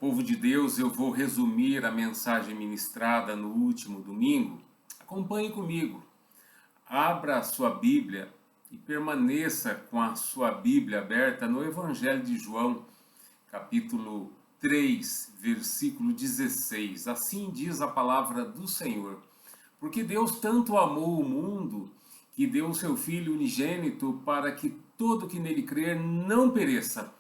Povo de Deus, eu vou resumir a mensagem ministrada no último domingo. Acompanhe comigo. Abra a sua Bíblia e permaneça com a sua Bíblia aberta no Evangelho de João, capítulo 3, versículo 16. Assim diz a palavra do Senhor. Porque Deus tanto amou o mundo que deu o seu Filho unigênito para que todo que nele crer não pereça,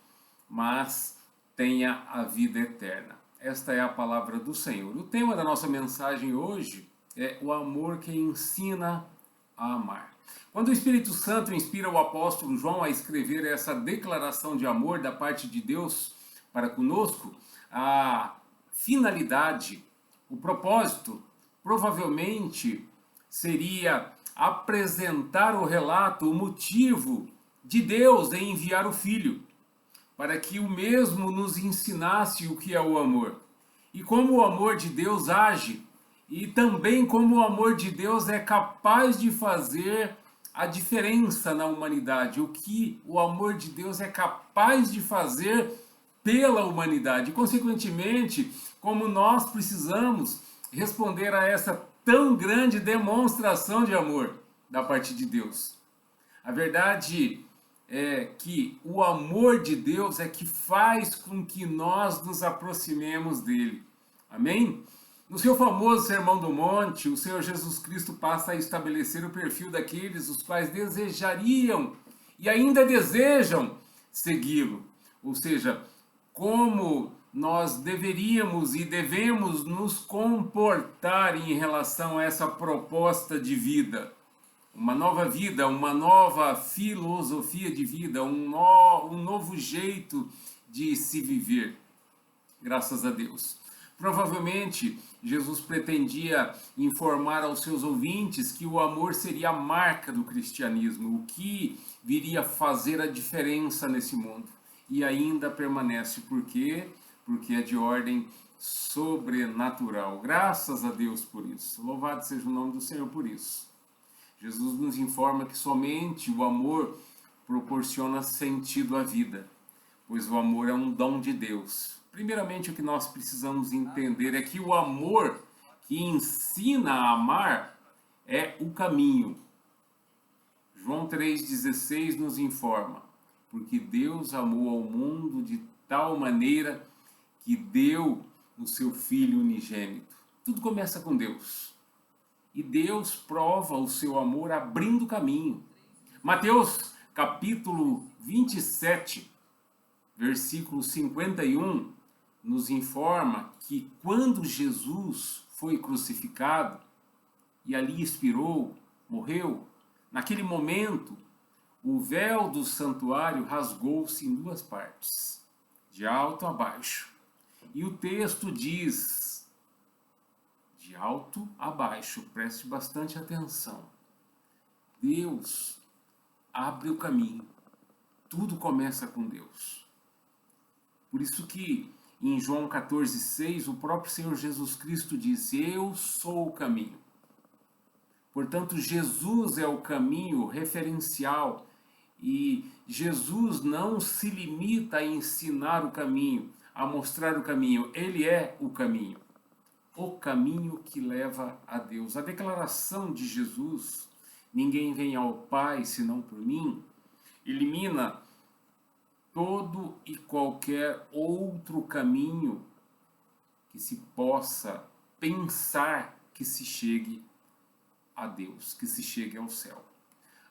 mas tenha a vida eterna. Esta é a palavra do Senhor. O tema da nossa mensagem hoje é o amor que ensina a amar. Quando o Espírito Santo inspira o apóstolo João a escrever essa declaração de amor da parte de Deus para conosco, a finalidade, o propósito, provavelmente seria apresentar o relato, o motivo de Deus em enviar o Filho, para que o mesmo nos ensinasse o que é o amor, e como o amor de Deus age, e também como o amor de Deus é capaz de fazer a diferença na humanidade, o que o amor de Deus é capaz de fazer pela humanidade, e consequentemente, como nós precisamos responder a essa tão grande demonstração de amor da parte de Deus. A verdade é que o amor de Deus é que faz com que nós nos aproximemos dele. Amém? No seu famoso Sermão do Monte, o Senhor Jesus Cristo passa a estabelecer o perfil daqueles os quais desejariam e ainda desejam segui-lo. Ou seja, como nós deveríamos e devemos nos comportar em relação a essa proposta de vida. Uma nova vida, uma nova filosofia de vida, um novo jeito de se viver. Graças a Deus. Provavelmente, Jesus pretendia informar aos seus ouvintes que o amor seria a marca do cristianismo, o que viria fazer a diferença nesse mundo. E ainda permanece. Por quê? Porque é de ordem sobrenatural. Graças a Deus por isso. Louvado seja o nome do Senhor por isso. Jesus nos informa que somente o amor proporciona sentido à vida, pois o amor é um dom de Deus. Primeiramente, o que nós precisamos entender é que o amor que ensina a amar é o caminho. João 3,16 nos informa, porque Deus amou ao mundo de tal maneira que deu o seu Filho unigênito. Tudo começa com Deus. E Deus prova o seu amor abrindo caminho. Mateus capítulo 27, versículo 51, nos informa que quando Jesus foi crucificado e ali expirou, morreu, naquele momento o véu do santuário rasgou-se em duas partes, de alto a baixo. E o texto diz, de alto a baixo, preste bastante atenção. Deus abre o caminho. Tudo começa com Deus. Por isso que em João 14,6 o próprio Senhor Jesus Cristo disse: eu sou o caminho. Portanto, Jesus é o caminho referencial e Jesus não se limita a ensinar o caminho, a mostrar o caminho. Ele é o caminho. O caminho que leva a Deus. A declaração de Jesus, ninguém vem ao Pai senão por mim, elimina todo e qualquer outro caminho que se possa pensar que se chegue a Deus, que se chegue ao céu.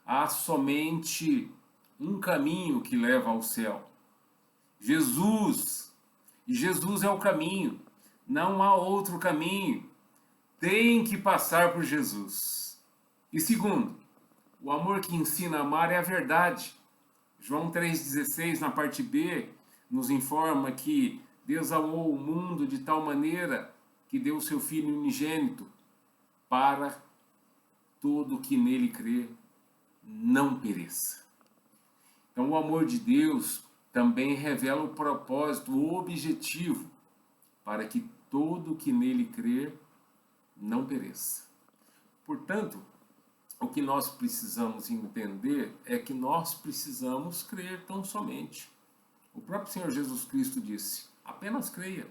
Há somente um caminho que leva ao céu. Jesus. E Jesus é o caminho. Não há outro caminho. Tem que passar por Jesus. E segundo, o amor que ensina a amar é a verdade. João 3,16, na parte B, nos informa que Deus amou o mundo de tal maneira que deu o seu Filho unigênito para todo que nele crê não pereça. Então o amor de Deus também revela o propósito, o objetivo, para que todo que nele crer não pereça. Portanto, o que nós precisamos entender é que nós precisamos crer tão somente. O próprio Senhor Jesus Cristo disse: apenas creia.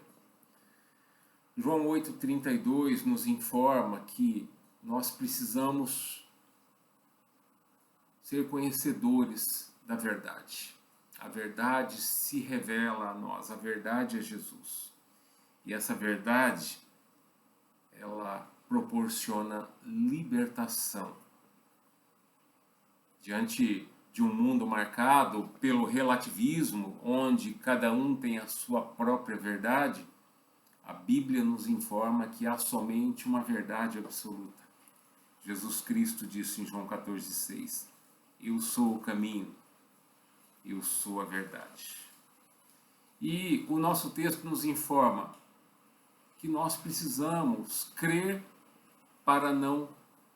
João 8,32 nos informa que nós precisamos ser conhecedores da verdade. A verdade se revela a nós, a verdade é Jesus. E essa verdade, ela proporciona libertação. Diante de um mundo marcado pelo relativismo, onde cada um tem a sua própria verdade, a Bíblia nos informa que há somente uma verdade absoluta. Jesus Cristo disse em João 14,6: Eu sou o caminho, eu sou a verdade. E o nosso texto nos informa que nós precisamos crer para não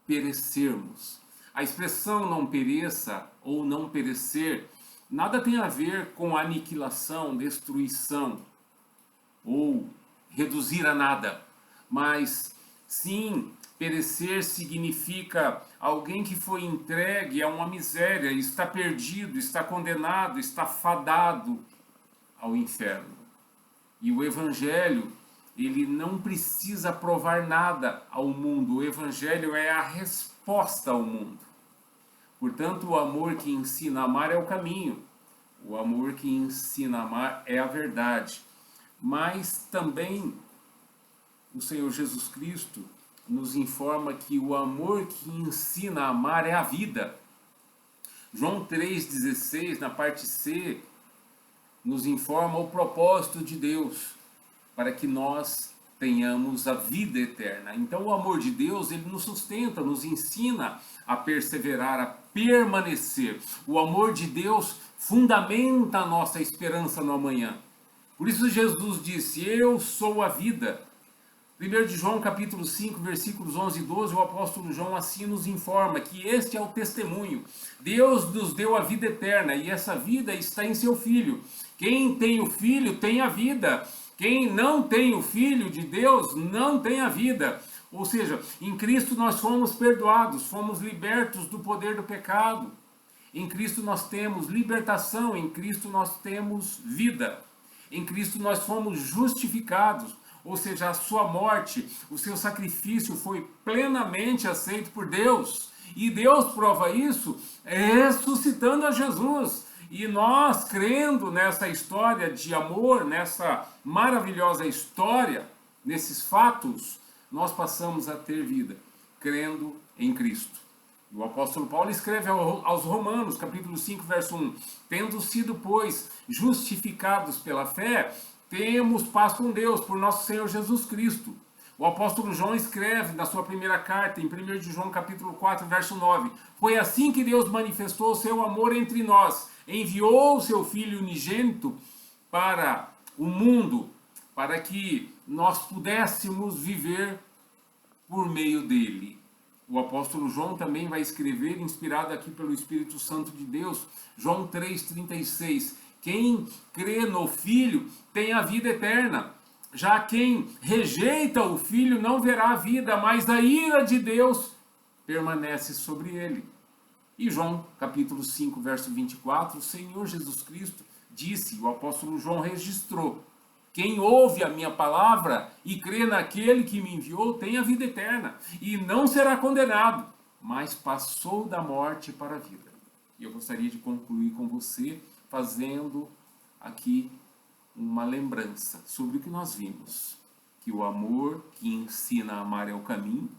perecermos. A expressão não pereça ou não perecer nada tem a ver com aniquilação, destruição ou reduzir a nada, mas sim, perecer significa alguém que foi entregue a uma miséria, está perdido, está condenado, está fadado ao inferno. E o Evangelho, ele não precisa provar nada ao mundo, o Evangelho é a resposta ao mundo. Portanto, o amor que ensina a amar é o caminho, o amor que ensina a amar é a verdade. Mas também o Senhor Jesus Cristo nos informa que o amor que ensina a amar é a vida. João 3,16, na parte C, nos informa o propósito de Deus para que nós tenhamos a vida eterna. Então o amor de Deus, ele nos sustenta, nos ensina a perseverar, a permanecer. O amor de Deus fundamenta a nossa esperança no amanhã. Por isso Jesus disse: Eu sou a vida. 1 de João capítulo 5, versículos 11 e 12, o apóstolo João assim nos informa que este é o testemunho. Deus nos deu a vida eterna e essa vida está em seu Filho. Quem tem o Filho tem a vida. Quem não tem o Filho de Deus não tem a vida. Ou seja, em Cristo nós fomos perdoados, fomos libertos do poder do pecado. Em Cristo nós temos libertação, em Cristo nós temos vida. Em Cristo nós fomos justificados. Ou seja, a sua morte, o seu sacrifício foi plenamente aceito por Deus. E Deus prova isso ressuscitando a Jesus. E nós, crendo nessa história de amor, nessa maravilhosa história, nesses fatos, nós passamos a ter vida, crendo em Cristo. O apóstolo Paulo escreve aos Romanos, capítulo 5, verso 1: Tendo sido, pois, justificados pela fé, temos paz com Deus por nosso Senhor Jesus Cristo. O apóstolo João escreve na sua primeira carta, em 1 de João capítulo 4, verso 9: Foi assim que Deus manifestou o seu amor entre nós, enviou o seu Filho unigênito para o mundo, para que nós pudéssemos viver por meio dele. O apóstolo João também vai escrever, inspirado aqui pelo Espírito Santo de Deus, João 3,36: Quem crê no Filho tem a vida eterna. Já quem rejeita o Filho não verá a vida, mas a ira de Deus permanece sobre ele. E João, capítulo 5, verso 24, o Senhor Jesus Cristo disse, o apóstolo João registrou: Quem ouve a minha palavra e crê naquele que me enviou tem a vida eterna, e não será condenado, mas passou da morte para a vida. E eu gostaria de concluir com você fazendo aqui uma lembrança sobre o que nós vimos, que o amor que ensina a amar é o caminho,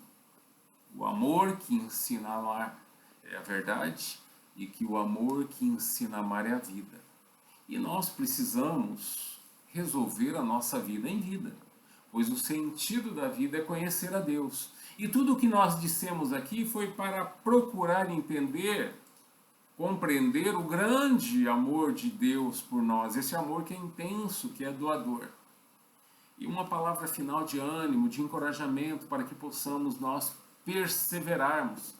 o amor que ensina a amar é a verdade, e que o amor que ensina a amar é a vida. E nós precisamos resolver a nossa vida em vida, pois o sentido da vida é conhecer a Deus. E tudo o que nós dissemos aqui foi para procurar entender, compreender o grande amor de Deus por nós, esse amor que é intenso, que é doador. E uma palavra final de ânimo, de encorajamento para que possamos nós perseverarmos.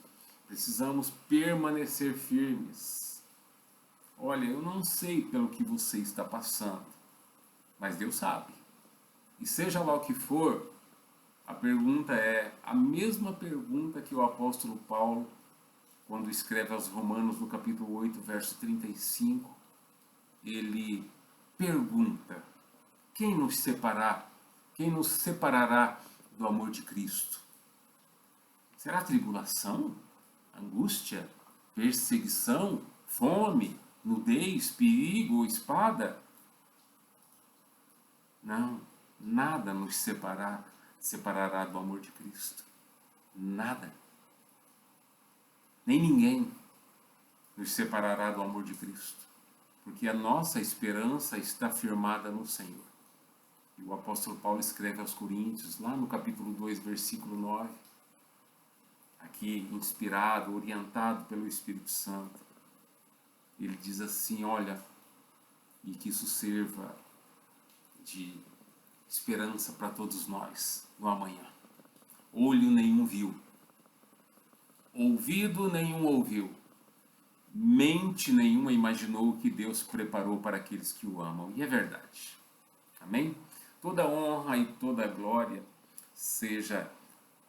Precisamos permanecer firmes. Olha, eu não sei pelo que você está passando, mas Deus sabe. E seja lá o que for, a pergunta é a mesma pergunta que o apóstolo Paulo, quando escreve aos Romanos no capítulo 8, verso 35, ele pergunta: quem nos separar Quem nos separará do amor de Cristo? Será tribulação, angústia, perseguição, fome, nudez, perigo ou espada? Não, nada nos separará do amor de Cristo. Nada. Nem ninguém nos separará do amor de Cristo, porque a nossa esperança está firmada no Senhor. E o apóstolo Paulo escreve aos Coríntios, lá no capítulo 2, versículo 9, aqui inspirado, orientado pelo Espírito Santo, ele diz assim, olha, e que isso sirva de esperança para todos nós no amanhã. Olho nenhum viu, ouvido nenhum ouviu, mente nenhuma imaginou o que Deus preparou para aqueles que o amam. E é verdade. Amém? Toda honra e toda glória seja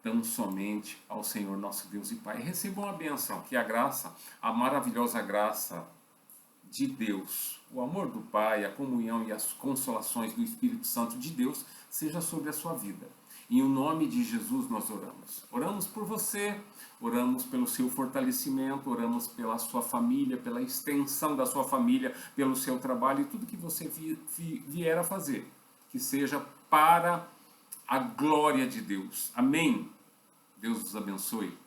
tão somente ao Senhor nosso Deus e Pai. Recebam a bênção, que a graça, a maravilhosa graça de Deus, o amor do Pai, a comunhão e as consolações do Espírito Santo de Deus seja sobre a sua vida. Em o nome de Jesus nós oramos. Oramos por você, oramos pelo seu fortalecimento, oramos pela sua família, pela extensão da sua família, pelo seu trabalho e tudo que você vier a fazer. Que seja para a glória de Deus. Amém? Deus os abençoe.